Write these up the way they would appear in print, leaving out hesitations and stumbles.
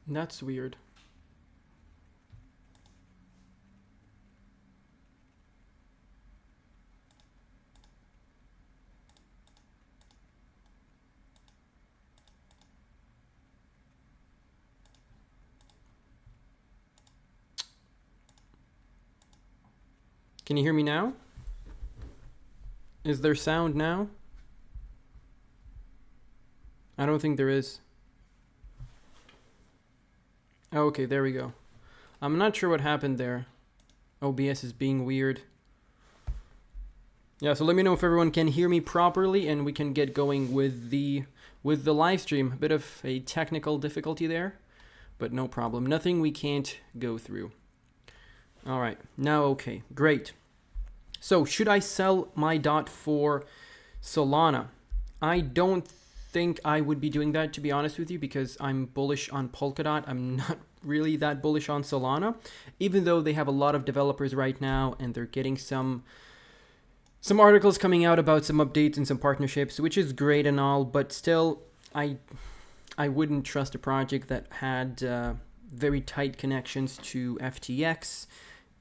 That's weird. Can you hear me now? Is there sound now? I don't think there is. Okay, there we go. I'm not sure what happened there. OBS is being weird. Yeah, so let me know if everyone can hear me properly and we can get going with the live stream. A bit of a technical difficulty there, but no problem. Nothing we can't go through. All right, now okay, great. So should I sell my DOT for Solana? I don't think I would be doing that, to be honest with you, because I'm bullish on Polkadot. I'm not really that bullish on Solana, even though they have a lot of developers right now and they're getting some articles coming out about some updates and some partnerships, which is great and all, but still I wouldn't trust a project that had very tight connections to FTX,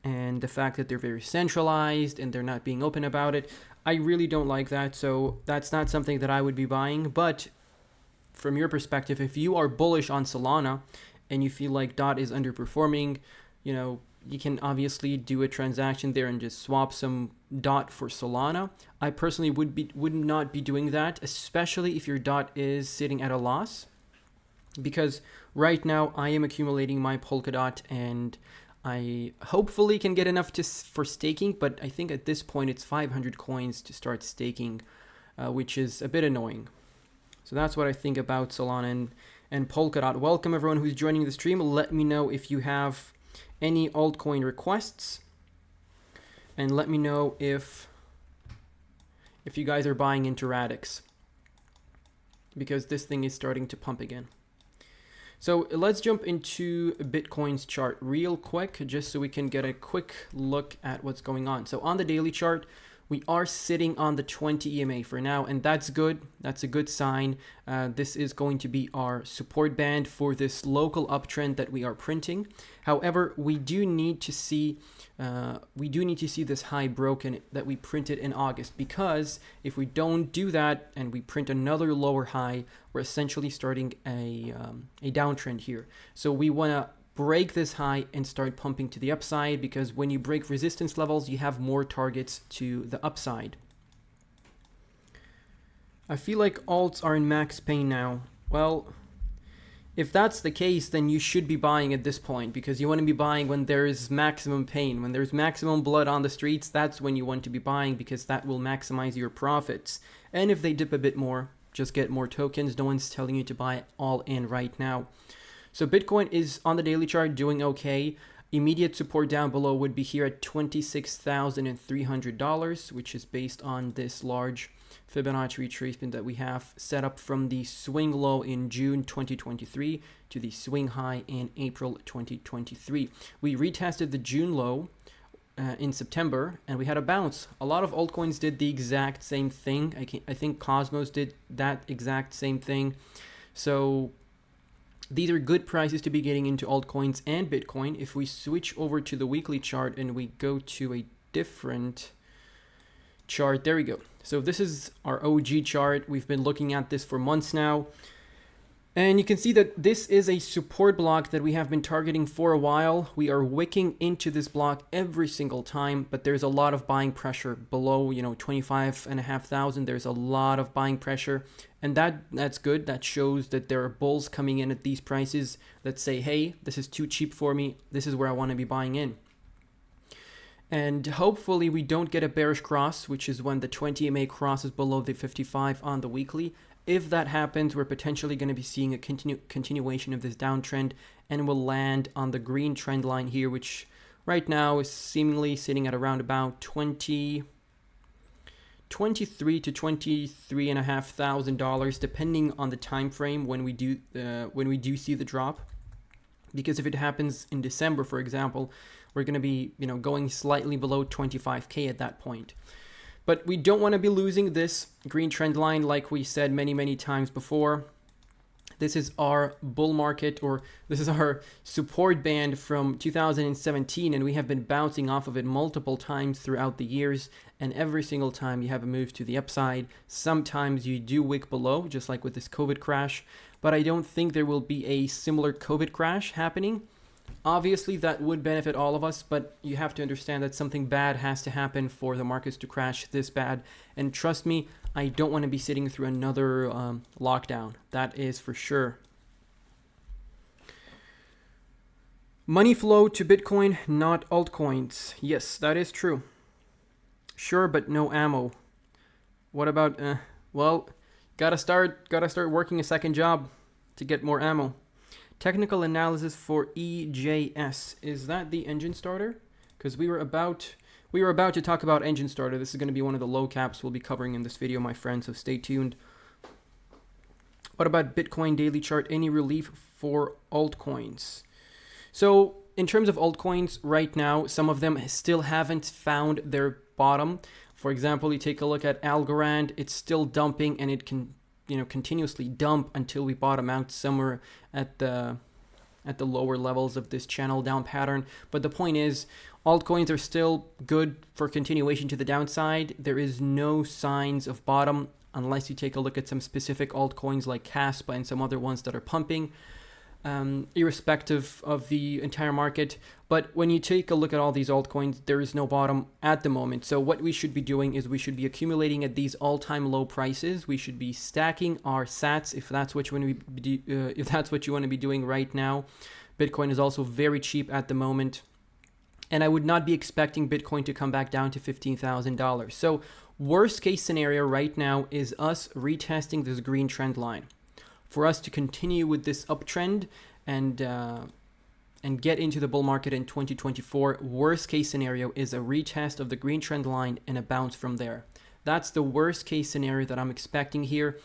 and the fact that they're very centralized and they're not being open about it. I really don't like that, so that's not something that I would be buying. But from your perspective, if you are bullish on Solana and you feel like DOT is underperforming, you know, you can obviously do a transaction there and just swap some DOT for Solana. I personally would not be doing that, especially if your DOT is sitting at a loss, because right now I am accumulating my Polkadot and I hopefully can get enough for staking, but I think at this point it's 500 coins to start staking, which is a bit annoying. So that's what I think about Solana and Polkadot. Welcome everyone who's joining the stream. Let me know if you have any altcoin requests, and let me know if you guys are buying into Radix, because this thing is starting to pump again. So let's jump into Bitcoin's chart real quick, just so we can get a quick look at what's going on. So on the daily chart, we are sitting on the 20 EMA for now, and that's good. That's a good sign. This is going to be our support band for this local uptrend that we are printing. However, we do need to see this high broken that we printed in August, because if we don't do that and we print another lower high, we're essentially starting a downtrend here. So we want to break this high and start pumping to the upside, because when you break resistance levels, you have more targets to the upside. I feel like alts are in max pain now. Well, if that's the case, then you should be buying at this point, because you want to be buying when there is maximum pain. When there's maximum blood on the streets, that's when you want to be buying, because that will maximize your profits. And if they dip a bit more, just get more tokens. No one's telling you to buy all in right now. So Bitcoin is on the daily chart doing okay. Immediate support down below would be here at $26,300, which is based on this large Fibonacci retracement that we have set up from the swing low in June 2023 to the swing high in April 2023. We retested the June low in September, and we had a bounce. A lot of altcoins did the exact same thing. I think Cosmos did that exact same thing. So these are good prices to be getting into altcoins and Bitcoin. If we switch over to the weekly chart and we go to a different chart, there we go. So this is our OG chart. We've been looking at this for months now. And you can see that this is a support block that we have been targeting for a while. We are wicking into this block every single time, but there's a lot of buying pressure below, 25,500. There's a lot of buying pressure, and that's good. That shows that there are bulls coming in at these prices that say, hey, this is too cheap for me. This is where I want to be buying in. And hopefully we don't get a bearish cross, which is when the 20 EMA crosses below the 55 on the weekly. If that happens, we're potentially going to be seeing a continuation of this downtrend, and we'll land on the green trend line here, which right now is seemingly sitting at around about $23,000 to $23,500, depending on the time frame when we do see the drop. Because if it happens in December, for example, we're going to be going slightly below 25K at that point. But we don't want to be losing this green trend line, like we said many times before. This is our bull market, or this is our support band from 2017, and we have been bouncing off of it multiple times throughout the years, and every single time you have a move to the upside. Sometimes you do wick below, just like with this COVID crash, but I don't think there will be a similar COVID crash happening. Obviously, that would benefit all of us, but you have to understand that something bad has to happen for the markets to crash this bad. And trust me, I don't want to be sitting through another lockdown. That is for sure. Money flow to Bitcoin, not altcoins. Yes, that is true. Sure, but no ammo. What about, well, gotta start working a second job to get more ammo. Technical analysis for EJS. Is that the engine starter? Because we were about to talk about engine starter. This is going to be one of the low caps we'll be covering in this video, my friends, so stay tuned. What about Bitcoin daily chart? Any relief for altcoins? So in terms of altcoins right now, some of them still haven't found their bottom. For example, you take a look at Algorand, it's still dumping, and it can continuously dump until we bottom out somewhere at the lower levels of this channel down pattern. But the point is, altcoins are still good for continuation to the downside. There is no signs of bottom unless you take a look at some specific altcoins like Caspa and some other ones that are pumping, irrespective of the entire market. But when you take a look at all these altcoins, there is no bottom at the moment. So what we should be doing is we should be accumulating at these all-time low prices. We should be stacking our sats if that's what you want to be doing right now. Bitcoin is also very cheap at the moment, and I would not be expecting Bitcoin to come back down to $15,000. So worst case scenario right now is us retesting this green trend line. For us to continue with this uptrend and get into the bull market in 2024, worst case scenario is a retest of the green trend line and a bounce from there. That's the worst case scenario that I'm expecting here.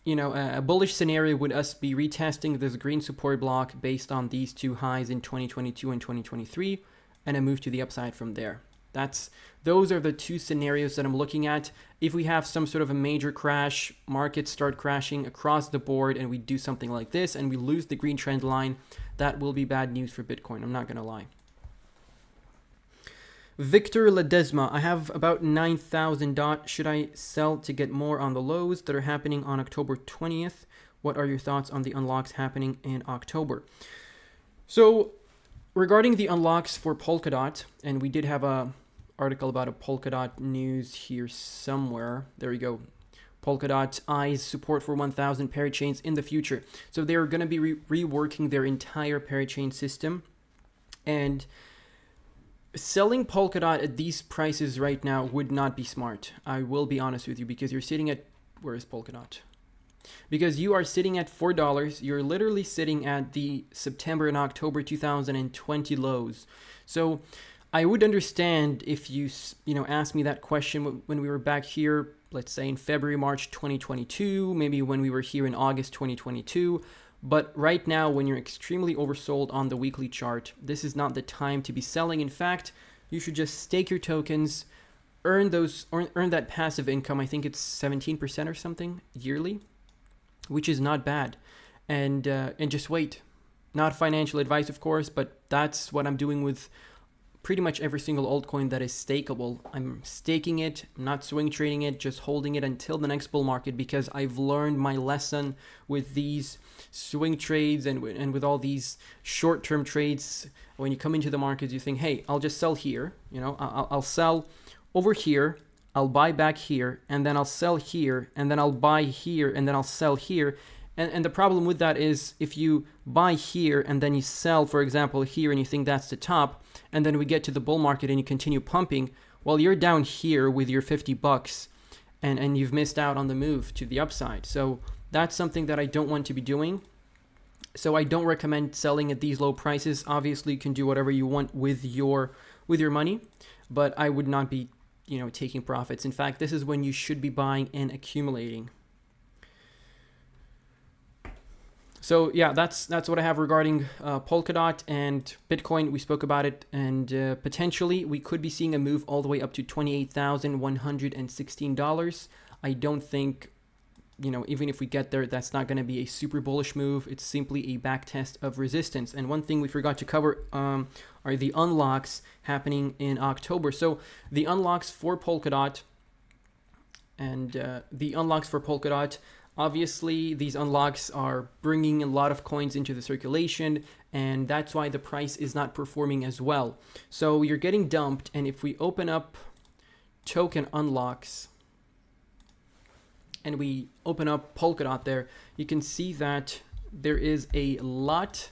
A bullish scenario would us be retesting this green support block based on these two highs in 2022 and 2023, and a move to the upside from there. Those are the two scenarios that I'm looking at. If we have some sort of a major crash, markets start crashing across the board, and we do something like this and we lose the green trend line, that will be bad news for Bitcoin. I'm not going to lie. Victor Ledesma, I have about 9,000 DOT. Should I sell to get more on the lows that are happening on October 20th? What are your thoughts on the unlocks happening in October? So regarding the unlocks for Polkadot, and we did have a article about a Polkadot news here somewhere. There we go. Polkadot eyes support for 1,000 parachains in the future. So they're going to be reworking their entire parachain system. And selling Polkadot at these prices right now would not be smart. I will be honest with you, because you're sitting at, where is Polkadot? Because you are sitting at $4. You're literally sitting at the September and October 2020 lows. So I would understand if you asked me that question when we were back here, let's say in February, March 2022, maybe when we were here in August 2022. But right now, when you're extremely oversold on the weekly chart, this is not the time to be selling. In fact, you should just stake your tokens, earn that passive income. I think it's 17% or something yearly, which is not bad, and just wait. Not financial advice, of course, but that's what I'm doing with pretty much every single altcoin that is stakeable. I'm staking it, I'm not swing trading it, just holding it until the next bull market, because I've learned my lesson with these swing trades and with all these short-term trades. When you come into the markets, you think, hey, I'll just sell here. I'll sell over here, I'll buy back here, and then I'll sell here, and then I'll buy here, and then I'll sell here. And the problem with that is, if you buy here and then you sell, for example, here, and you think that's the top, and then we get to the bull market and you continue pumping, well, you're down here with your $50 and you've missed out on the move to the upside. So that's something that I don't want to be doing. So I don't recommend selling at these low prices. Obviously, you can do whatever you want with your money, but I would not be, taking profits. In fact, this is when you should be buying and accumulating. So yeah, that's what I have regarding Polkadot and Bitcoin. We spoke about it, and potentially we could be seeing a move all the way up to $28,116. I don't think even if we get there, that's not going to be a super bullish move. It's simply a back test of resistance. And one thing we forgot to cover are the unlocks happening in October. So the unlocks for Polkadot obviously these unlocks are bringing a lot of coins into the circulation, and that's why the price is not performing as well. So you're getting dumped, and if we open up token unlocks and we open up Polkadot there, you can see that there is a lot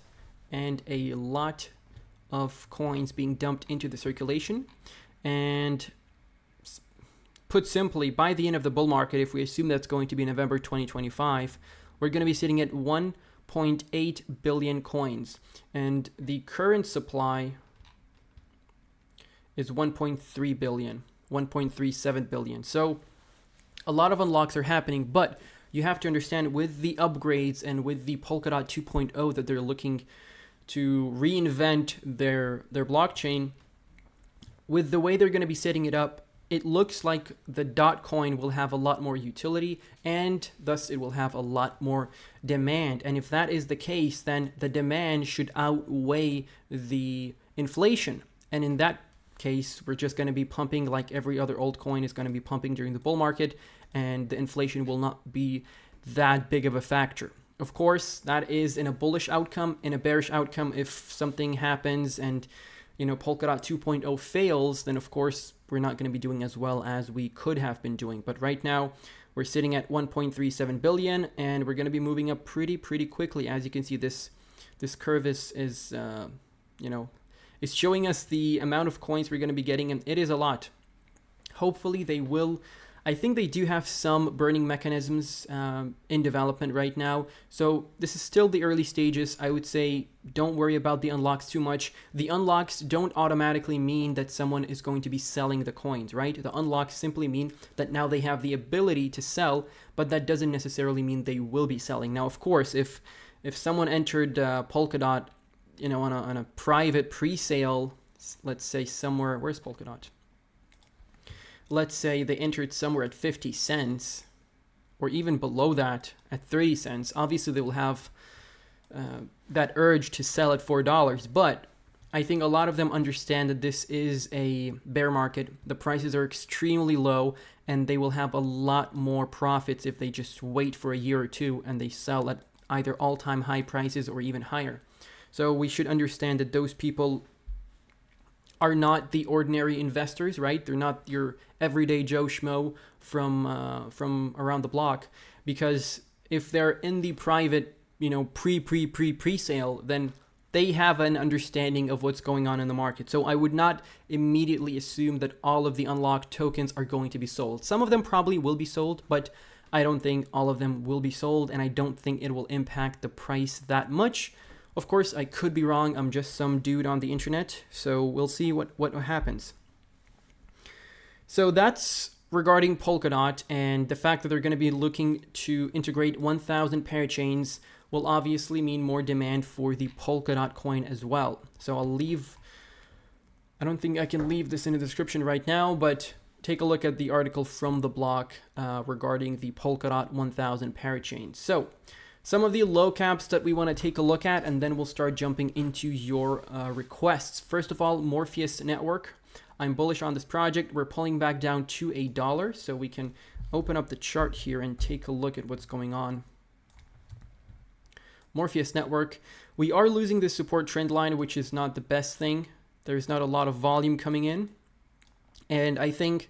of coins being dumped into the circulation. And put simply, by the end of the bull market, if we assume that's going to be November 2025, we're going to be sitting at 1.8 billion coins. And the current supply is 1.3 billion, 1.37 billion. So a lot of unlocks are happening, but you have to understand with the upgrades and with the Polkadot 2.0 that they're looking to reinvent their blockchain, with the way they're going to be setting it up, it looks like the coin will have a lot more utility, and thus it will have a lot more demand. And if that is the case, then the demand should outweigh the inflation. And in that case, we're just going to be pumping like every other altcoin is going to be pumping during the bull market, and the inflation will not be that big of a factor. Of course, that is in a bullish outcome. In a bearish outcome, if something happens and Polkadot 2.0 fails, then of course we're not going to be doing as well as we could have been doing. But right now we're sitting at 1.37 billion, and we're going to be moving up pretty quickly. As you can see, this curve is showing us the amount of coins we're going to be getting, and it is a lot. Hopefully they will. I think they do have some burning mechanisms in development right now. So this is still the early stages. I would say don't worry about the unlocks too much. The unlocks don't automatically mean that someone is going to be selling the coins, right? The unlocks simply mean that now they have the ability to sell, but that doesn't necessarily mean they will be selling. Now, of course, if someone entered Polkadot, on a private pre-sale, let's say somewhere, where's Polkadot? Let's say they entered somewhere at 50 cents, or even below that at 30 cents. Obviously, they will have that urge to sell at $4. But I think a lot of them understand that this is a bear market. The prices are extremely low, and they will have a lot more profits if they just wait for a year or two and they sell at either all-time high prices or even higher. So we should understand that those people are not the ordinary investors, right? They're not your everyday Joe Schmo from around the block, because if they're in the private, pre-sale, then they have an understanding of what's going on in the market. So I would not immediately assume that all of the unlocked tokens are going to be sold. Some of them probably will be sold, but I don't think all of them will be sold, and I don't think it will impact the price that much. Of course, I could be wrong. I'm just some dude on the internet, so we'll see what happens. So that's regarding Polkadot, and the fact that they're going to be looking to integrate 1,000 parachains will obviously mean more demand for the Polkadot coin as well. So I don't think I can leave this in the description right now, but take a look at the article from the blog regarding the Polkadot 1,000 parachains. So some of the low caps that we want to take a look at, and then we'll start jumping into your requests. First of all, Morpheus Network. I'm bullish on this project. We're pulling back down to $1, so we can open up the chart here and take a look at what's going on. Morpheus Network. We are losing the support trend line, which is not the best thing. There's not a lot of volume coming in. And I think,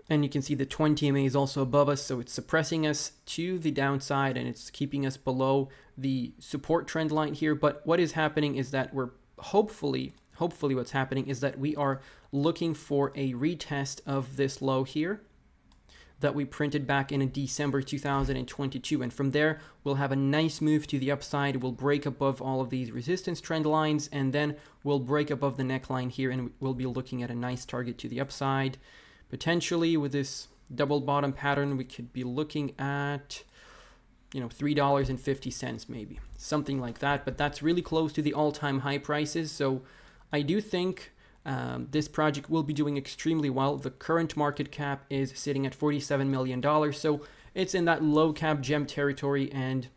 and you can see the 20 MA is also above us, so it's suppressing us to the downside, and it's keeping us below the support trend line here. But what is happening is that we're hopefully what's happening is that we are looking for a retest of this low here that we printed back in December 2022. And from there, we'll have a nice move to the upside. We'll break above all of these resistance trend lines, and then we'll break above the neckline here, and we'll be looking at a nice target to the upside. Potentially with this double bottom pattern, we could be looking at, $3.50 maybe, something like that. But that's really close to the all-time high prices. So I do think this project will be doing extremely well. The current market cap is sitting at $47 million. So it's in that low cap gem territory, and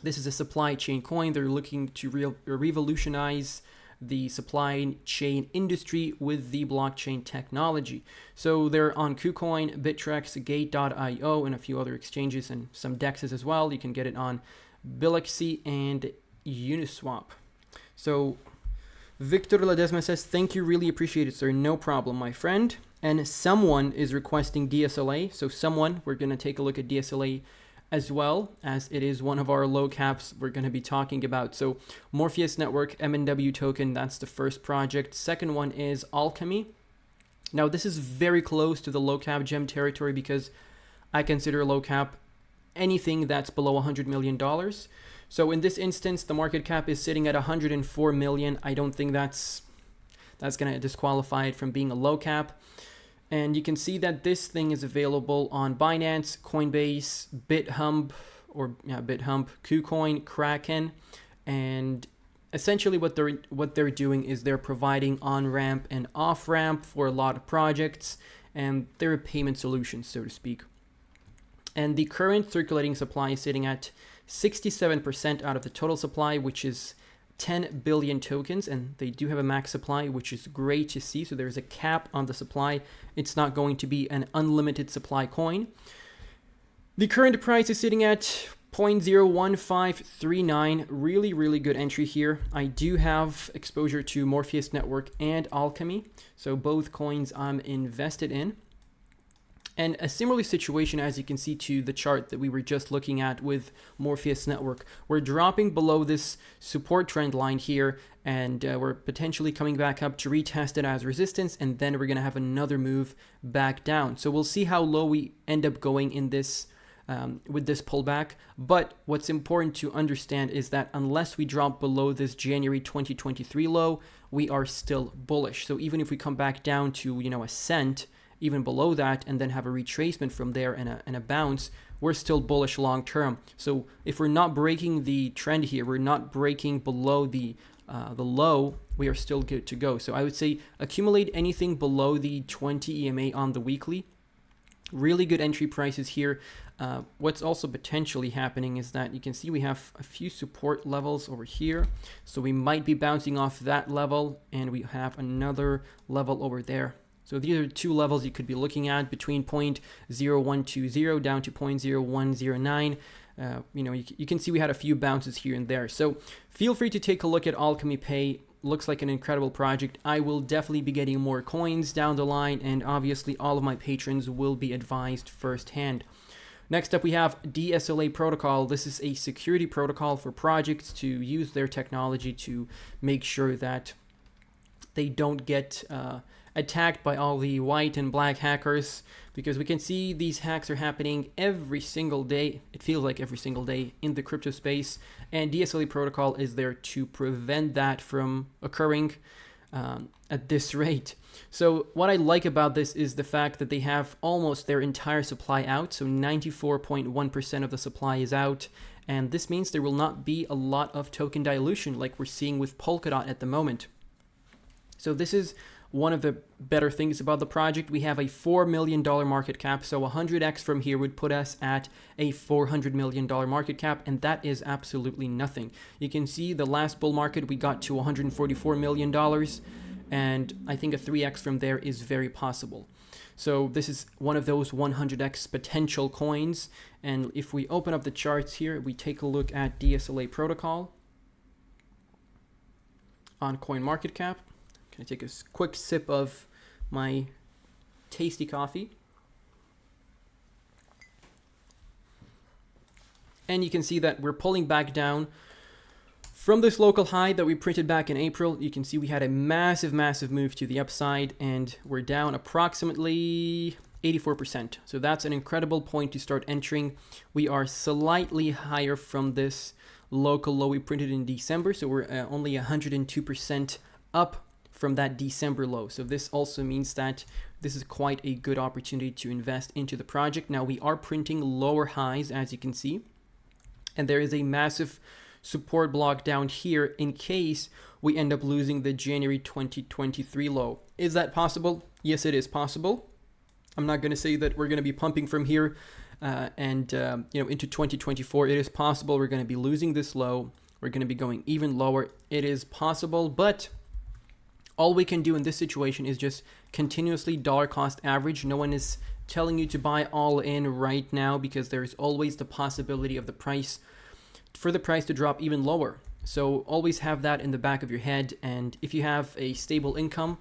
this is a supply chain coin. They're looking to revolutionize the supply chain industry with the blockchain technology. So they're on KuCoin, Bittrex, Gate.io, and a few other exchanges and some dexes as well. You can get it on Biloxi and Uniswap. So Victor Ledesma says, thank you, really appreciate it, sir. No problem, my friend. And someone is requesting DSLA. So we're going to take a look at DSLA as well, as it is one of our low caps we're going to be talking about. So Morpheus Network, MNW token, that's the first project. Second one is Alchemy. Now this is very close to the low cap gem territory because I consider low cap anything that's below $100 million. So in this instance, the market cap is sitting at 104 million. I don't think that's going to disqualify it from being a low cap. And you can see that this thing is available on Binance, Coinbase, BitHump, KuCoin, Kraken, and essentially what they're doing is they're providing on-ramp and off-ramp for a lot of projects, and they're a payment solution, so to speak. And the current circulating supply is sitting at 67% out of the total supply, which is 10 billion tokens, and they do have a max supply, which is great to see. So there's a cap on the supply. It's not going to be an unlimited supply coin. The current price is sitting at 0.01539. Really good entry here. I do have exposure to Morpheus Network and Alchemy, so both coins I'm invested in. And a similar situation, as you can see to the chart that we were just looking at with Morpheus Network. We're dropping below this support trend line here, and we're potentially coming back up to retest it as resistance, and then we're going to have another move back down. So we'll see how low we end up going in this with this pullback. But what's important to understand is that unless we drop below this January 2023 low, we are still bullish. So even if we come back down to, a cent, even below that, and then have a retracement from there and a bounce, we're still bullish long term. So if we're not breaking the trend here, we're not breaking below the low, we are still good to go. So I would say accumulate anything below the 20 EMA on the weekly. Really good entry prices here. What's also potentially happening is that you can see we have a few support levels over here. So we might be bouncing off that level, and we have another level over there. So these are two levels you could be looking at, between 0.0120 down to 0.0109. You can see we had a few bounces here and there. So feel free to take a look at Alchemy Pay. Looks like an incredible project. I will definitely be getting more coins down the line, and obviously all of my patrons will be advised firsthand. Next up, we have DSLA protocol. This is a security protocol for projects to use their technology to make sure that they don't get attacked by all the white and black hackers, because we can see these hacks are happening every single day. It feels like every single day in the crypto space, and DSLA protocol is there to prevent that from occurring at this rate. So what I like about this is the fact that they have almost their entire supply out, so 94.1% of the supply is out, and this means there will not be a lot of token dilution like we're seeing with Polkadot at the moment. So this is one of the better things about the project. We have a $4 million market cap, so 100x from here would put us at a $400 million market cap, and that is absolutely nothing. You can see the last bull market we got to $144 million, and I think a 3x from there is very possible. So this is one of those 100x potential coins, and if we open up the charts here, we take a look at DSLA protocol on CoinMarketCap. Can I take a quick sip of my tasty coffee? And you can see that we're pulling back down from this local high that we printed back in April. You can see we had a massive move to the upside, and we're down approximately 84%. So that's an incredible point to start entering. We are slightly higher from this local low we printed in December, so we're only 102% up from that December low. So this also means that this is quite a good opportunity to invest into the project. Now we are printing lower highs, as you can see, and there is a massive support block down here in case we end up losing the January 2023 low. Is that possible? Yes, it is possible. I'm not going to say that we're going to be pumping from here into 2024. It is possible we're going to be losing this low. We're going to be going even lower. It is possible, but all we can do in this situation is just continuously dollar cost average. No one is telling you to buy all in right now because there is always the possibility of the price to drop even lower. So always have that in the back of your head. And if you have a stable income,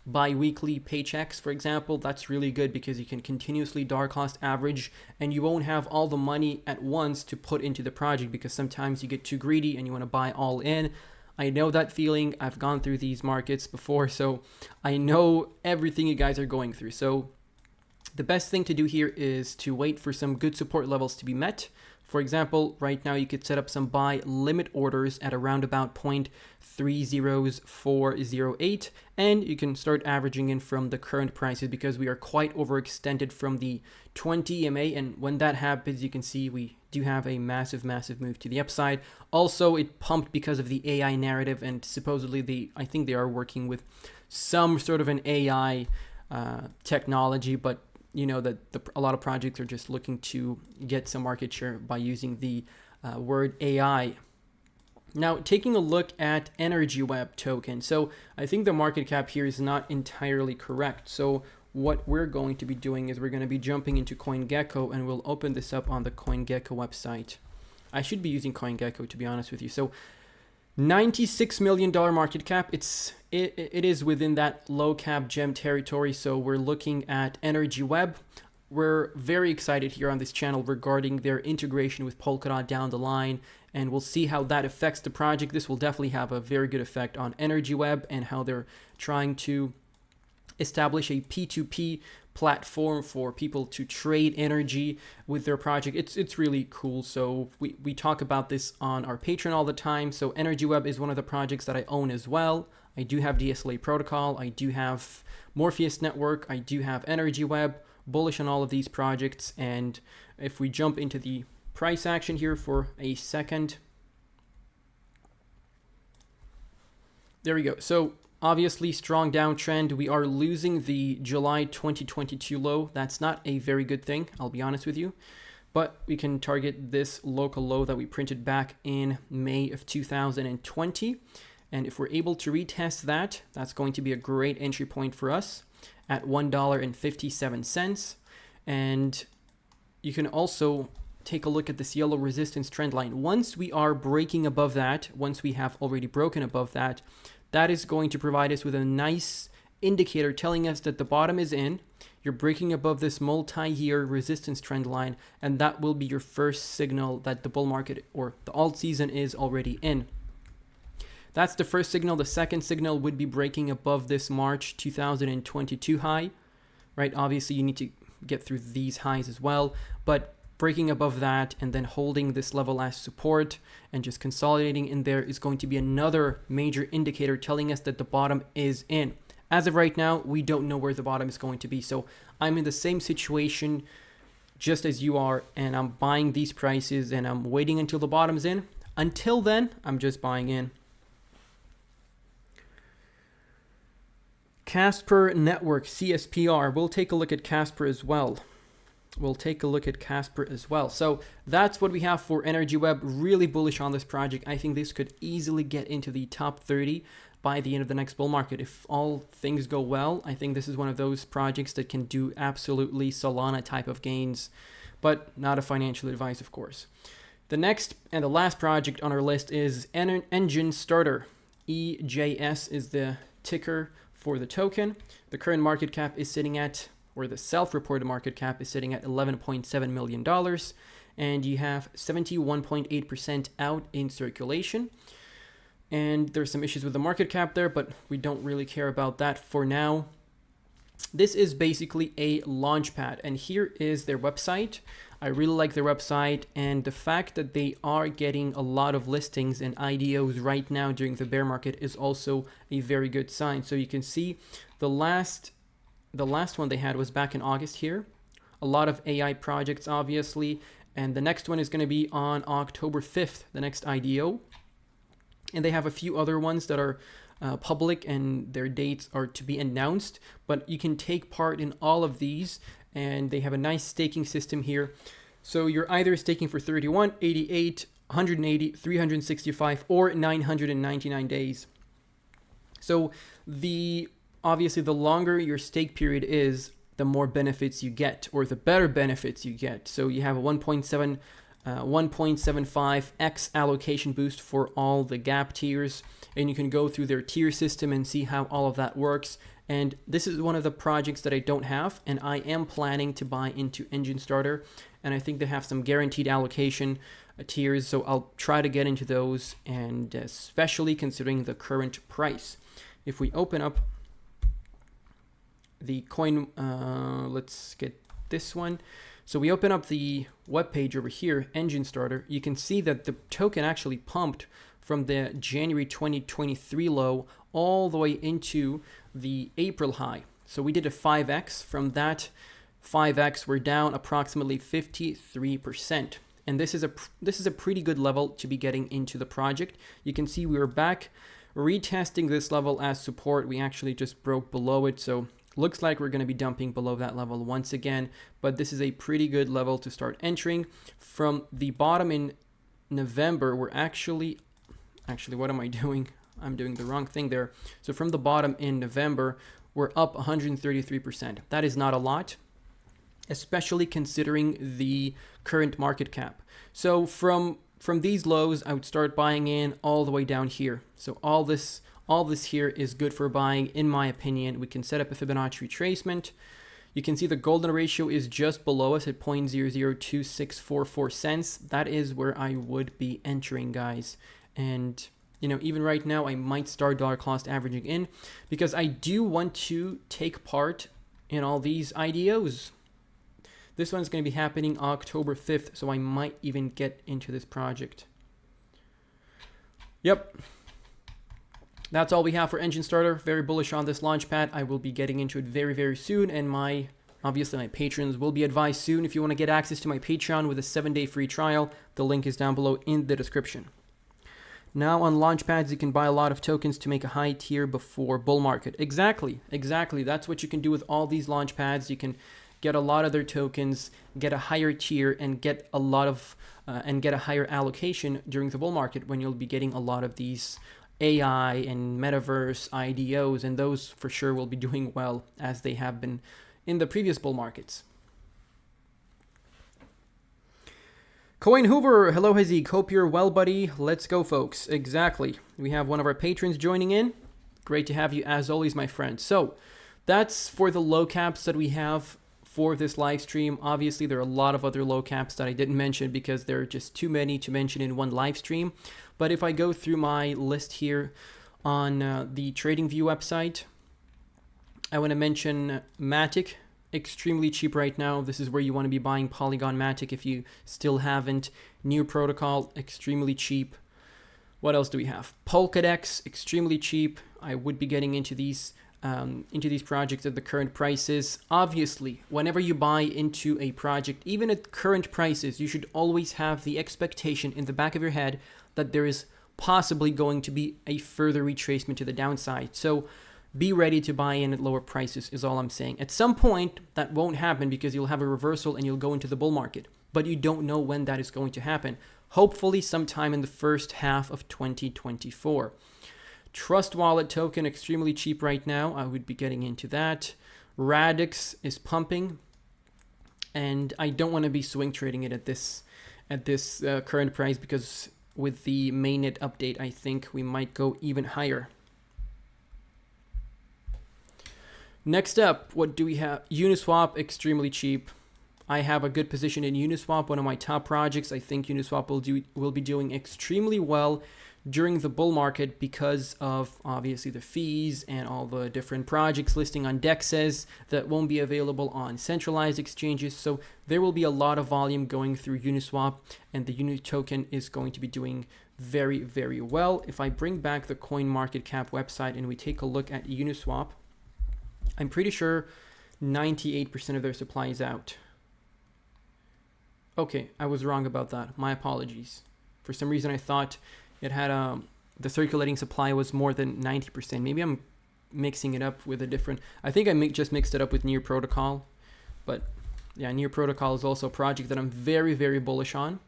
bi-weekly paychecks, for example, that's really good because you can continuously dollar cost average and you won't have all the money at once to put into the project because sometimes you get too greedy and you want to buy all in. I know that feeling. I've gone through these markets before, so I know everything you guys are going through. So the best thing to do here is to wait for some good support levels to be met. For example, right now you could set up some buy limit orders at around about 0.30408, and you can start averaging in from the current prices because we are quite overextended from the 20 EMA, and when that happens, you can see we do have a massive move to the upside. Also, it pumped because of the AI narrative, and supposedly I think they are working with some sort of an AI technology, but that a lot of projects are just looking to get some market share by using the word AI. Now, taking a look at Energy Web token. So I think the market cap here is not entirely correct. So what we're going to be doing is we're going to be jumping into CoinGecko, and we'll open this up on the CoinGecko website. I should be using CoinGecko, to be honest with you. So $96 million market cap. It is within that low cap gem territory. So we're looking at Energy Web. We're very excited here on this channel regarding their integration with Polkadot down the line, and we'll see how that affects the project. This will definitely have a very good effect on Energy Web and how they're trying to establish a P2P platform for people to trade energy with their project. It's really cool. So we talk about this on our Patreon all the time. So Energy Web is one of the projects that I own as well. I do have DSLA protocol. I do have Morpheus network. I do have Energy Web. Bullish on all of these projects. And if we jump into the price action here for a second, there we go. So obviously, strong downtrend. We are losing the July 2022 low. That's not a very good thing, I'll be honest with you. But we can target this local low that we printed back in May of 2020. And if we're able to retest that, that's going to be a great entry point for us at $1.57. And you can also take a look at this yellow resistance trend line. Once we are breaking above that, once we have already broken above that, that is going to provide us with a nice indicator telling us that the bottom is in. You're breaking above this multi-year resistance trend line, and that will be your first signal that the bull market or the alt season is already in. That's the first signal. The second signal would be breaking above this March 2022 high, right? Obviously, you need to get through these highs as well, but breaking above that and then holding this level as support and just consolidating in there is going to be another major indicator telling us that the bottom is in. As of right now, we don't know where the bottom is going to be. So I'm in the same situation just as you are, and I'm buying these prices and I'm waiting until the bottom's in. Until then, I'm just buying in. Casper Network, CSPR. We'll take a look at Casper as well. So that's what we have for Energy Web. Really bullish on this project. I think this could easily get into the top 30 by the end of the next bull market. If all things go well, I think this is one of those projects that can do absolutely Solana type of gains, but not a financial advice, of course. The next and the last project on our list is Engine Starter. EJS is the ticker for the token. The current market cap is sitting at, or the self-reported market cap is sitting at $11.7 million, and you have 71.8% out in circulation. And there's some issues with the market cap there, but we don't really care about that for now. This is basically a launchpad, and here is their website. I really like their website, and the fact that they are getting a lot of listings and IDOs right now during the bear market is also a very good sign. So you can see the last one they had was back in August here. A lot of AI projects, obviously, and the next one is going to be on October 5th, the next IDO. And they have a few other ones that are public and their dates are to be announced, but you can take part in all of these and they have a nice staking system here. So you're either staking for 31, 88, 180, 365, or 999 days. So obviously the longer your stake period is, the more benefits you get, or the better benefits you get. So you have a 1.75x allocation boost for all the gap tiers, and you can go through their tier system and see how all of that works. And this is one of the projects that I don't have, and I am planning to buy into Engine Starter, and I think they have some guaranteed allocation tiers, so I'll try to get into those, and especially considering the current price. If we open up the coin, let's get this one. So we open up the web page over here, Engine Starter. You can see that the token actually pumped from the January 2023 low all the way into the April high. So we did a 5x. From that 5x, we're down approximately 53%. And this is a pretty good level to be getting into the project. You can see we were back retesting this level as support. We actually just broke below it, so looks like we're going to be dumping below that level once again, but this is a pretty good level to start entering. From the bottom in November, we're actually, what am I doing? I'm doing the wrong thing there. So from the bottom in November, we're up 133%. That is not a lot, especially considering the current market cap. So from these lows, I would start buying in all the way down here. So all this here is good for buying, in my opinion. We can set up a Fibonacci retracement. You can see the golden ratio is just below us at 0.002644 cents. That is where I would be entering, guys. And even right now, I might start dollar cost averaging in, because I do want to take part in all these IDOs. This one's going to be happening October 5th, so I might even get into this project. Yep. That's all we have for Engine Starter. Very bullish on this launchpad. I will be getting into it very, very soon, and obviously my patrons will be advised soon. If you want to get access to my Patreon with a 7-day free trial, the link is down below in the description. Now on launchpads, you can buy a lot of tokens to make a high tier before bull market. Exactly. That's what you can do with all these launchpads. You can get a lot of their tokens, get a higher tier, and get a higher allocation during the bull market, when you'll be getting a lot of these AI and metaverse IDOs, and those for sure will be doing well, as they have been in the previous bull markets. Coin Hoover, hello Hazik, hope you're well, buddy. Let's go, folks. Exactly. We have one of our patrons joining in. Great to have you as always, my friend. So that's for the low caps that we have for this live stream. Obviously, there are a lot of other low caps that I didn't mention because there are just too many to mention in one live stream. But if I go through my list here on the TradingView website, I want to mention Matic, extremely cheap right now. This is where you want to be buying Polygon Matic if you still haven't. New protocol, extremely cheap. What else do we have? Polkadot, extremely cheap. I would be getting into these projects at the current prices. Obviously, whenever you buy into a project, even at current prices, you should always have the expectation in the back of your head that there is possibly going to be a further retracement to the downside. So be ready to buy in at lower prices is all I'm saying. At some point, that won't happen because you'll have a reversal and you'll go into the bull market. But you don't know when that is going to happen. Hopefully sometime in the first half of 2024. Trust Wallet token, extremely cheap right now. I would be getting into that. Radix is pumping, and I don't want to be swing trading it at this current price, because with the mainnet update, I think we might go even higher. Next up, what do we have? Uniswap, extremely cheap. I have a good position in Uniswap, one of my top projects. I think Uniswap will be doing extremely well during the bull market because of obviously the fees and all the different projects listing on DEXs that won't be available on centralized exchanges. So there will be a lot of volume going through Uniswap, and the Uni token is going to be doing very, very well. If I bring back the CoinMarketCap website and we take a look at Uniswap, I'm pretty sure 98% of their supply is out. Okay, I was wrong about that. My apologies. For some reason, I thought it had the circulating supply was more than 90%. Maybe I'm mixing it up with a different. I think I just mixed it up with Near Protocol, but Yeah, Near Protocol is also a project that I'm very, very bullish on.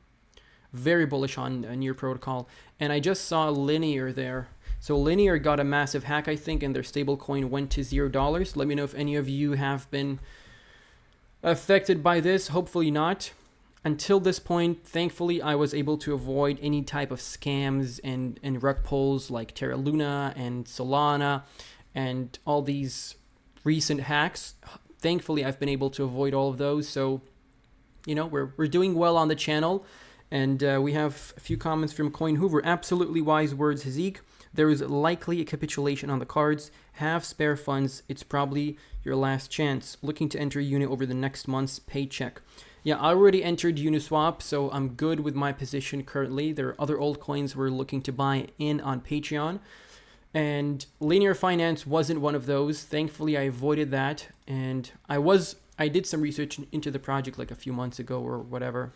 Very bullish on Near Protocol. And I just saw Linear there. So Linear got a massive hack, I think, and their stablecoin went to $0. Let me know if any of you have been affected by this. Hopefully not. Until this point, thankfully, I was able to avoid any type of scams and rug pulls like Terra Luna and Solana and all these recent hacks. Thankfully, I've been able to avoid all of those. So, you know, we're doing well on the channel. And we have a few comments from Coin Hoover. Absolutely wise words, Zeke. There is likely a capitulation on the cards. Have spare funds. It's probably your last chance. Looking to enter Uni over the next month's paycheck. Yeah, I already entered Uniswap, so I'm good with my position currently. There are other altcoins we're looking to buy in on Patreon. And Linear Finance wasn't one of those. Thankfully, I avoided that. And I did some research into the project like a few months ago or whatever.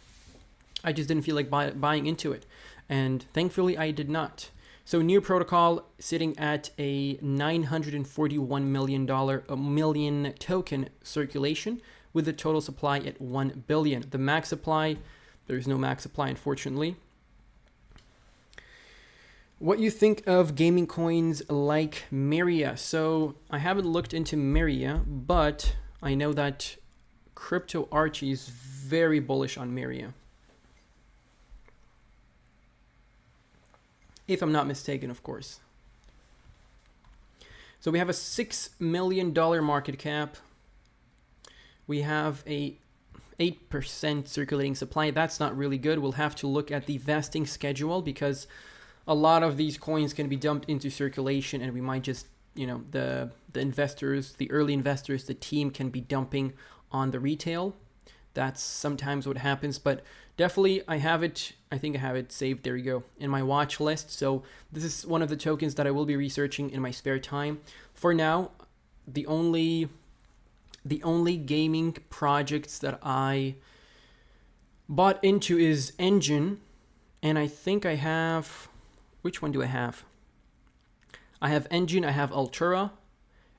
I just didn't feel like buying into it. And thankfully, I did not. So Near Protocol sitting at a $941 million token circulation with the total supply at 1 billion. The max supply, there's no max supply, unfortunately. What you think of gaming coins like Maria? So I haven't looked into Maria, but I know that Crypto Archie is very bullish on Maria. If I'm not mistaken, of course. So we have a $6 million market cap. We have a 8% circulating supply. That's not really good. We'll have to look at the vesting schedule because a lot of these coins can be dumped into circulation and we might just, you know, the investors, the early investors, the team can be dumping on the retail. That's sometimes what happens, but definitely I have it. I think I have it saved. There you go, in my watch list. So this is one of the tokens that I will be researching in my spare time. For now, the only gaming projects that I bought into is Engine, and I think I have, which one do I have? I have Engine, I have Altura,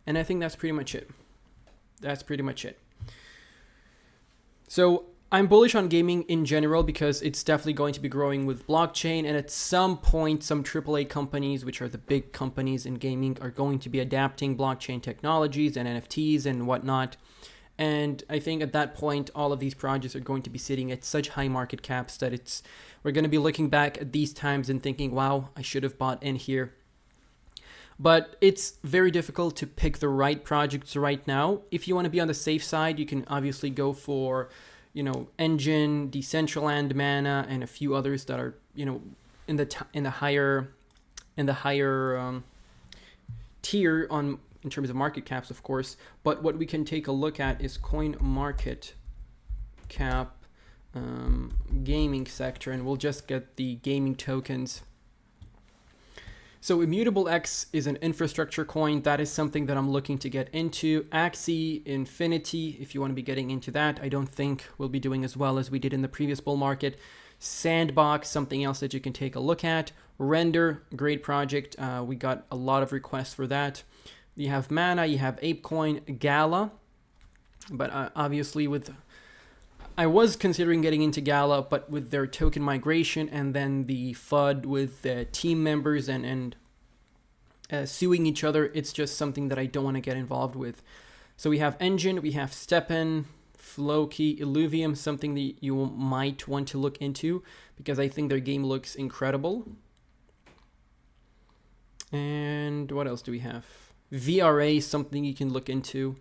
and I think that's pretty much it. That's pretty much it. So I'm bullish on gaming in general because it's definitely going to be growing with blockchain, and at some point some AAA companies, which are the big companies in gaming, are going to be adapting blockchain technologies and NFTs and whatnot. And I think at that point all of these projects are going to be sitting at such high market caps that we're going to be looking back at these times and thinking, wow, I should have bought in here. But it's very difficult to pick the right projects right now. If you want to be on the safe side, you can obviously go for, you know, Engine, Decentraland, Mana, and a few others that are, you know, in the higher tier in terms of market caps, of course. But what we can take a look at is Coin Market Cap gaming sector, and we'll just get the gaming tokens. So Immutable X is an infrastructure coin. That is something that I'm looking to get into. Axie Infinity, if you want to be getting into that, I don't think we'll be doing as well as we did in the previous bull market. Sandbox, something else that you can take a look at. Render, great project. We got a lot of requests for that. You have Mana, you have ApeCoin, Gala. But obviously I was considering getting into Gala, but with their token migration and then the FUD with the team members and suing each other, it's just something that I don't want to get involved with. So we have Engine, we have Steppen, Flowkey, Illuvium, something that you might want to look into because I think their game looks incredible. And what else do we have? VRA, something you can look into.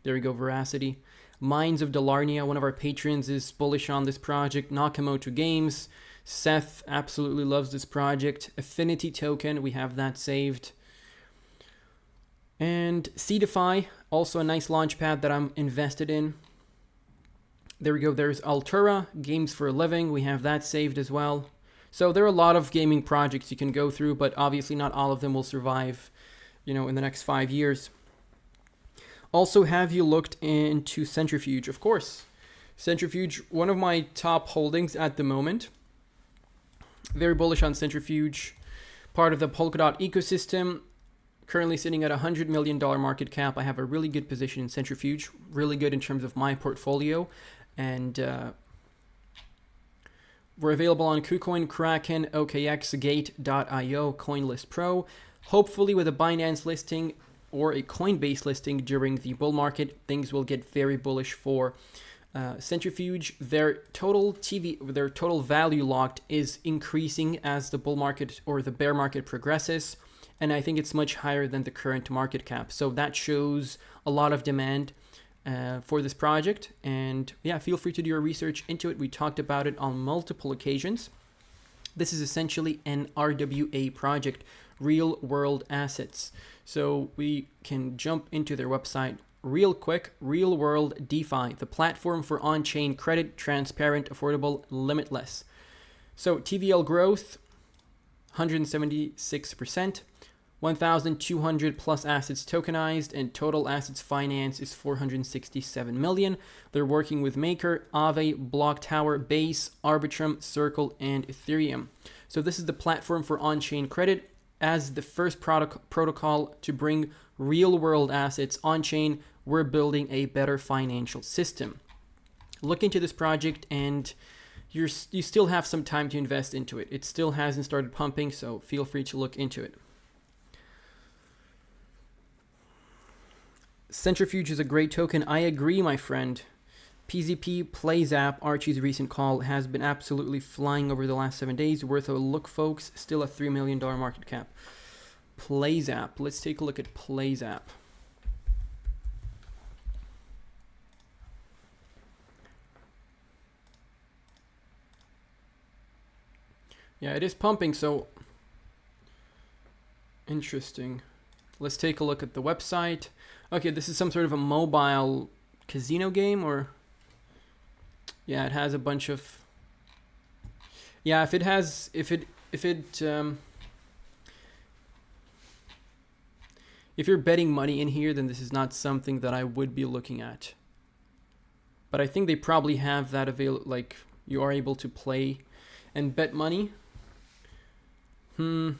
There we go, Veracity. Minds of Delarnia, one of our patrons, is bullish on this project. Nakamoto Games. Seth absolutely loves this project. Affinity Token, we have that saved. And Seedify, also a nice launchpad that I'm invested in. There we go, there's Altura, Games for a Living, we have that saved as well. So there are a lot of gaming projects you can go through, but obviously not all of them will survive, you know, in the next 5 years. Also, have you looked into Centrifuge? Of course. Centrifuge, one of my top holdings at the moment. Very bullish on Centrifuge. Part of the Polkadot ecosystem. Currently sitting at $100 million market cap. I have a really good position in Centrifuge. Really good in terms of my portfolio. And we're available on KuCoin, Kraken, OKX, Gate.io, CoinList Pro. Hopefully with a Binance listing or a Coinbase listing during the bull market, things will get very bullish for Centrifuge. Their total value locked is increasing as the bull market or the bear market progresses, and I think it's much higher than the current market cap. So that shows a lot of demand for this project. And yeah, feel free to do your research into it. We talked about it on multiple occasions. This is essentially an RWA project, real world assets. So we can jump into their website real quick. Real World DeFi, the platform for on-chain credit, transparent, affordable, limitless. So TVL growth, 176%, 1,200 plus assets tokenized, and total assets financed is 467 million. They're working with Maker, Aave, Block Tower, Base, Arbitrum, Circle, and Ethereum. So this is the platform for on-chain credit as the first protocol to bring real-world assets on-chain. We're building a better financial system. Look into this project, and you still have some time to invest into it. It still hasn't started pumping, so feel free to look into it. Centrifuge is a great token. I agree, my friend. PZP PlayZap, Archie's recent call, has been absolutely flying over the last 7 days. Worth a look, folks. Still a $3 million market cap. PlayZap. Let's take a look at PlayZap. Yeah, it is pumping, so interesting. Let's take a look at the website. Okay, this is some sort of a mobile casino game, or yeah, it has a bunch of, yeah, if you're betting money in here, then this is not something that I would be looking at. But I think they probably have that available, like you are able to play and bet money. Let's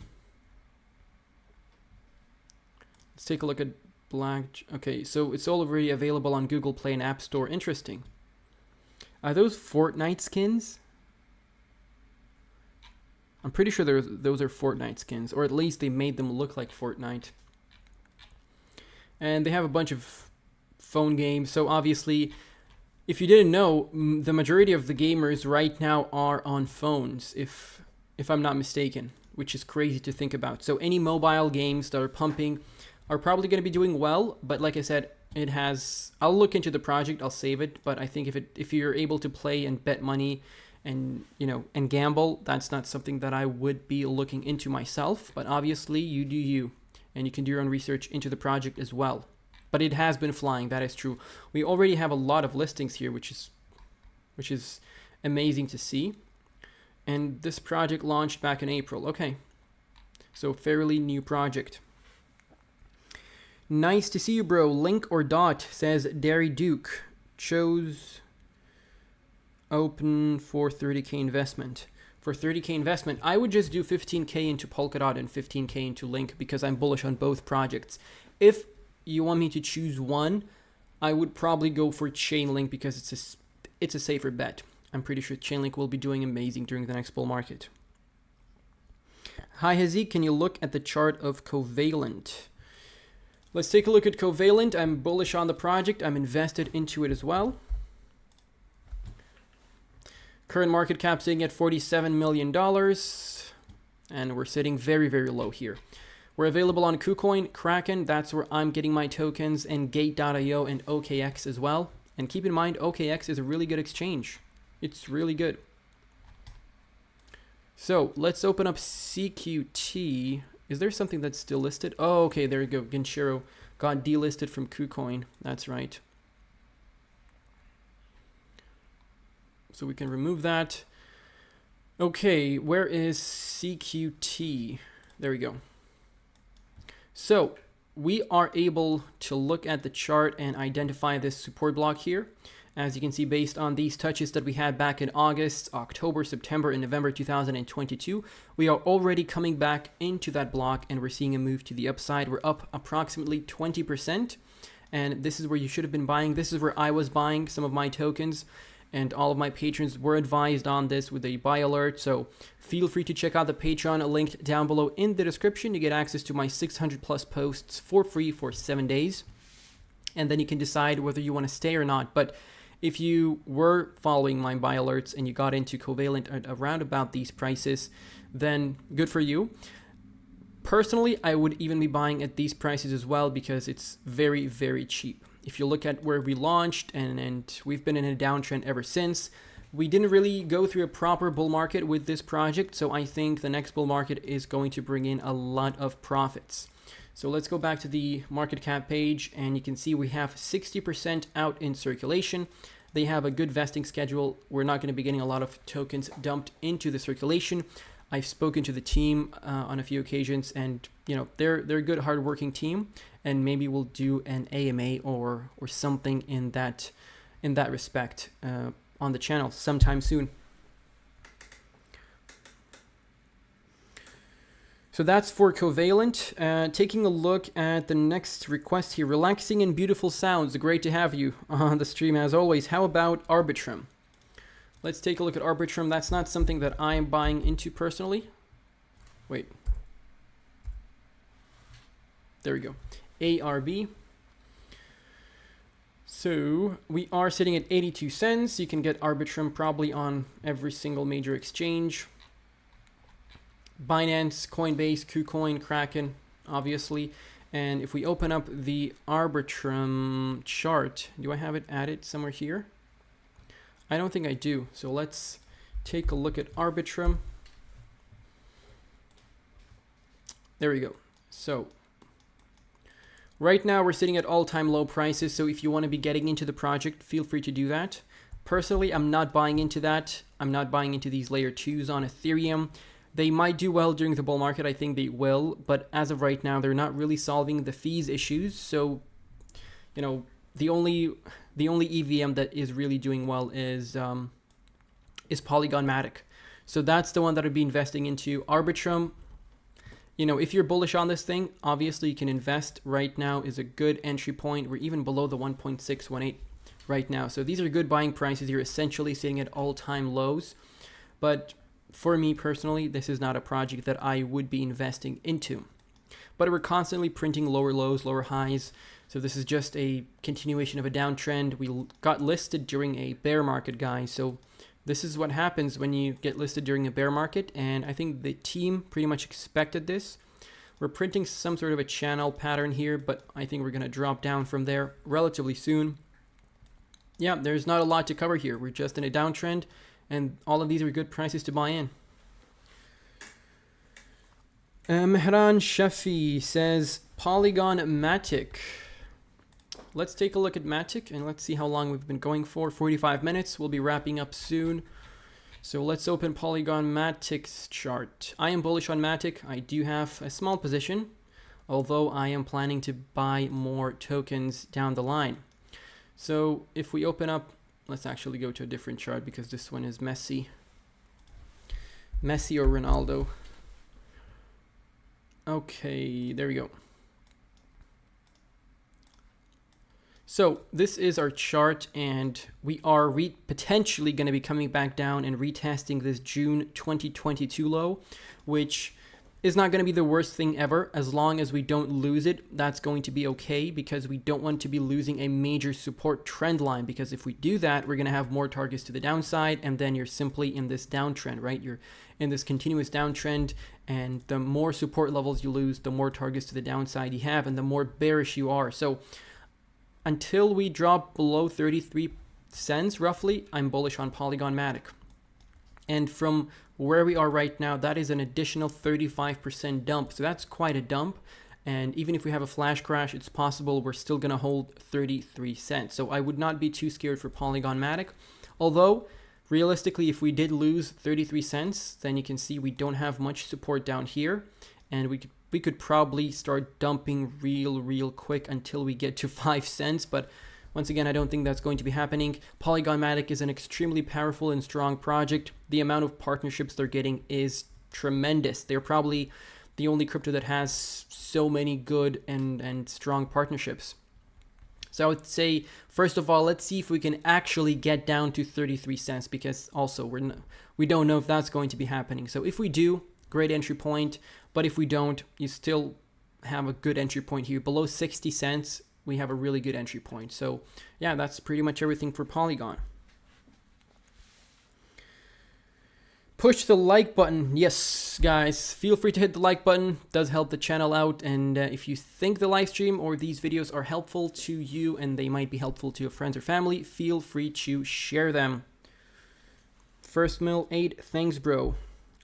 take a look at Black. Okay, so it's already available on Google Play and App Store. Interesting. Are those Fortnite skins? I'm pretty sure those are Fortnite skins, or at least they made them look like Fortnite. And they have a bunch of phone games. So obviously, if you didn't know, the majority of the gamers right now are on phones, if I'm not mistaken, which is crazy to think about. So any mobile games that are pumping are probably going to be doing well. But like I said, I'll look into the project, I'll save it. But I think if you're able to play and bet money and, and gamble, that's not something that I would be looking into myself. But obviously you do you, and you can do your own research into the project as well. But it has been flying, that is true. We already have a lot of listings here, which is amazing to see. And this project launched back in April. Okay, so fairly new project. Nice to see you, bro. Link or dot, says Derry Duke. Chose open for 30K investment. For 30K investment, I would just do 15K into Polkadot and 15K into Link because I'm bullish on both projects. If you want me to choose one, I would probably go for Chainlink because it's a safer bet. I'm pretty sure Chainlink will be doing amazing during the next bull market. Hi Hazik, can you look at the chart of Covalent? Let's take a look at Covalent. I'm bullish on the project. I'm invested into it as well. Current market cap sitting at $47 million. And we're sitting very, very low here. We're available on KuCoin, Kraken. That's where I'm getting my tokens, and Gate.io and OKX as well. And keep in mind, OKX is a really good exchange. It's really good. So let's open up CQT. Is there something that's still listed? Oh, okay, there you go. Genshiro got delisted from KuCoin. That's right. So we can remove that. Okay, where is CQT? There we go. So we are able to look at the chart and identify this support block here. As you can see, based on these touches that we had back in August, October, September, and November 2022, we are already coming back into that block, and we're seeing a move to the upside. We're up approximately 20%, and this is where you should have been buying. This is where I was buying some of my tokens, and all of my patrons were advised on this with a buy alert. So feel free to check out the Patreon linked down below in the description to get access to my 600 plus posts for free for 7 days. And then you can decide whether you want to stay or not. But if you were following my buy alerts and you got into Covalent at around about these prices, then good for you. Personally, I would even be buying at these prices as well because it's very, very cheap. If you look at where we launched and we've been in a downtrend ever since, we didn't really go through a proper bull market with this project. So I think the next bull market is going to bring in a lot of profits. So let's go back to the market cap page, and you can see we have 60% out in circulation. They have a good vesting schedule. We're not going to be getting a lot of tokens dumped into the circulation. I've spoken to the team on a few occasions, and they're a good, hardworking team, and maybe we'll do an AMA or something in that respect on the channel sometime soon. So that's for Covalent. Taking a look at the next request here, relaxing and beautiful sounds. Great to have you on the stream as always. How about Arbitrum? Let's take a look at Arbitrum. That's not something that I am buying into personally. Wait. There we go. ARB. So we are sitting at 82 cents. You can get Arbitrum probably on every single major exchange. Binance, Coinbase, KuCoin, Kraken, obviously. And if we open up the Arbitrum chart, do I have it added somewhere here? I don't think I do. So let's take a look at Arbitrum. There we go. So right now we're sitting at all-time low prices. So if you want to be getting into the project, feel free to do that. Personally, I'm not buying into that. I'm not buying into these layer 2s on Ethereum. They might do well during the bull market. I think they will. But as of right now, they're not really solving the fees issues. So, the only EVM that is really doing well is Polygon Matic. So that's the one that I'd be investing into. Arbitrum, if you're bullish on this thing, obviously you can invest. Right now is a good entry point. We're even below the 1.618 right now. So these are good buying prices. You're essentially sitting at all-time lows. But for me personally, this is not a project that I would be investing into. But we're constantly printing lower lows, lower highs. So this is just a continuation of a downtrend. We got listed during a bear market, guys. So this is what happens when you get listed during a bear market. And I think the team pretty much expected this. We're printing some sort of a channel pattern here, but I think we're going to drop down from there relatively soon. Yeah, there's not a lot to cover here. We're just in a downtrend, and all of these are good prices to buy in. Mehran Shafi says Polygon Matic. Let's take a look at Matic and let's see how long we've been going for. 45 minutes. We'll be wrapping up soon. So let's open Polygon Matic's chart. I am bullish on Matic. I do have a small position, although I am planning to buy more tokens down the line. So if we open up, let's actually go to a different chart because this one is Messi. Messi or Ronaldo. Okay, there we go. So this is our chart, and we are potentially going to be coming back down and retesting this June 2022 low, which is not going to be the worst thing ever. As long as we don't lose it, that's going to be okay, because we don't want to be losing a major support trend line, because if we do that, we're going to have more targets to the downside, and then you're simply in this downtrend, right? You're in this continuous downtrend, and the more support levels you lose, the more targets to the downside you have, and the more bearish you are. So until we drop below 33 cents roughly, I'm bullish on Polygon Matic. And from where we are right now, that is an additional 35% dump. So that's quite a dump. And even if we have a flash crash, it's possible we're still going to hold 33 cents. So I would not be too scared for Polygon Matic. Although, realistically, if we did lose 33 cents, then you can see we don't have much support down here. And we could probably start dumping real quick until we get to 5 cents. But once again, I don't think that's going to be happening. Polygon Matic is an extremely powerful and strong project. The amount of partnerships they're getting is tremendous. They're probably the only crypto that has so many good and strong partnerships. So I would say, first of all, let's see if we can actually get down to 33 cents, because also we don't know if that's going to be happening. So if we do, great entry point. But if we don't, you still have a good entry point here. Below 60 cents, we have a really good entry point. So yeah, that's pretty much everything for Polygon. Push the like button. Yes, guys, feel free to hit the like button. It does help the channel out. And if you think the live stream or these videos are helpful to you and they might be helpful to your friends or family, feel free to share them. First Mill 8, thanks, bro.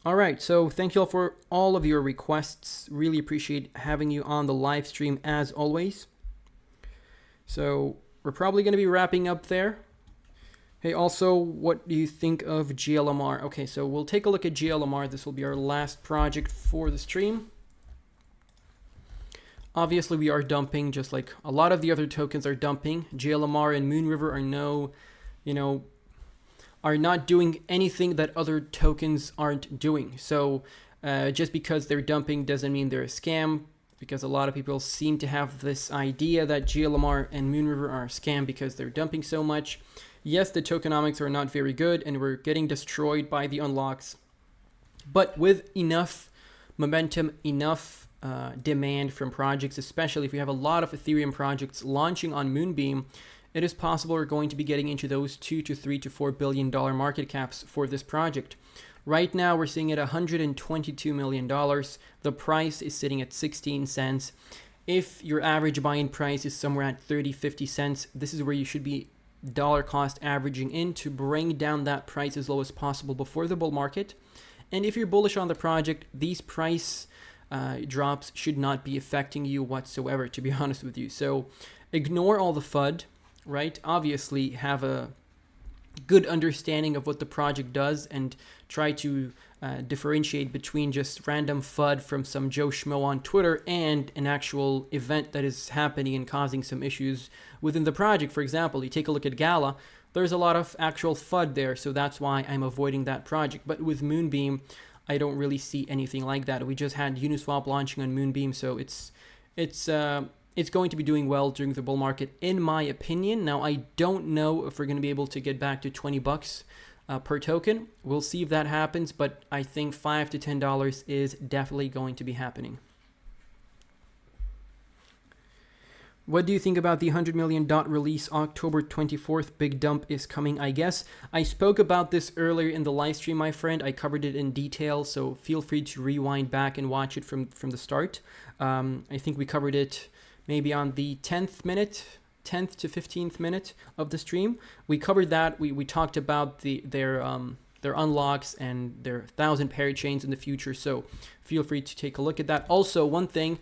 All right, so thank you all for all of your requests. Really appreciate having you on the live stream as always. So we're probably going to be wrapping up there. Hey, also, what do you think of GLMR? Okay, so we'll take a look at GLMR. This will be our last project for the stream. Obviously, we are dumping, just like a lot of the other tokens are dumping. GLMR and Moonriver are are not doing anything that other tokens aren't doing. So just because they're dumping doesn't mean they're a scam, because a lot of people seem to have this idea that GLMR and Moonriver are a scam because they're dumping so much. Yes, the tokenomics are not very good and we're getting destroyed by the unlocks. But with enough momentum, enough demand from projects, especially if we have a lot of Ethereum projects launching on Moonbeam, it is possible we're going to be getting into those $2 to $3 to $4 billion market caps for this project. Right now, we're seeing it $122 million. The price is sitting at 16 cents. If your average buy-in price is somewhere at 30, 50 cents, this is where you should be dollar cost averaging in to bring down that price as low as possible before the bull market. And if you're bullish on the project, these price drops should not be affecting you whatsoever, to be honest with you. So ignore all the FUD, right? Obviously have a good understanding of what the project does and try to differentiate between just random FUD from some Joe Schmo on Twitter and an actual event that is happening and causing some issues within the project. For example, you take a look at Gala, there's a lot of actual FUD there, so that's why I'm avoiding that project. But with Moonbeam, I don't really see anything like that. We just had Uniswap launching on Moonbeam, so it's going to be doing well during the bull market, in my opinion. Now, I don't know if we're going to be able to get back to 20 bucks per token. We'll see if that happens, but I think $5 to $10 is definitely going to be happening. What do you think about the 100 million dot release October 24th? Big dump is coming, I guess. I spoke about this earlier in the live stream, my friend. I covered it in detail, so feel free to rewind back and watch it from the start. I think we covered it maybe on the 10th to 15th minute of the stream. We covered that. We talked about their unlocks and their 1,000 parachains in the future. So feel free to take a look at that. Also, one thing,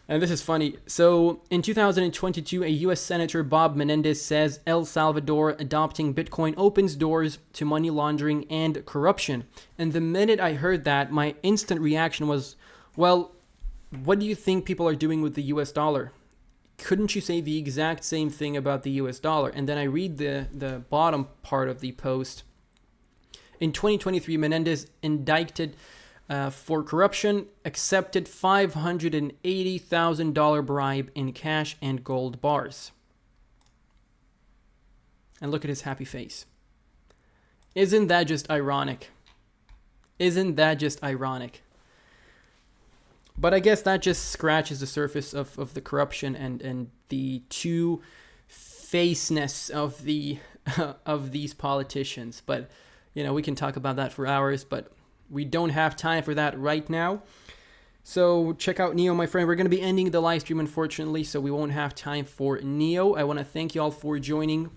and this is funny. So in 2022, a U.S. Senator Bob Menendez says El Salvador adopting Bitcoin opens doors to money laundering and corruption. And the minute I heard that, my instant reaction was, well, what do you think people are doing with the US dollar? Couldn't you say the exact same thing about the US dollar? And then I read the bottom part of the post. In 2023, Menendez indicted for corruption, accepted $580,000 bribe in cash and gold bars. And look at his happy face. Isn't that just ironic? Isn't that just ironic? But I guess that just scratches the surface of the corruption and the two-facedness of of these politicians. But we can talk about that for hours, but we don't have time for that right now. So check out Neo, my friend. We're going to be ending the live stream, unfortunately, so we won't have time for Neo. I want to thank you all for joining.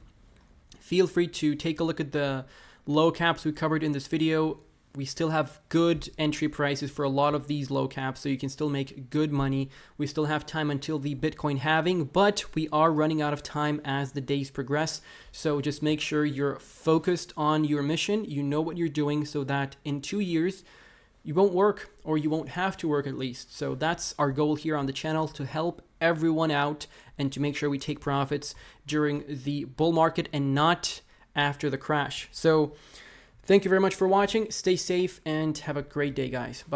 Feel free to take a look at the low caps we covered in this video. We still have good entry prices for a lot of these low caps, so you can still make good money. We still have time until the Bitcoin halving, but we are running out of time as the days progress. So just make sure you're focused on your mission. You know what you're doing so that in 2 years, you won't work, or you won't have to work at least. So that's our goal here on the channel, to help everyone out and to make sure we take profits during the bull market and not after the crash. So thank you very much for watching. Stay safe and have a great day, guys. Bye.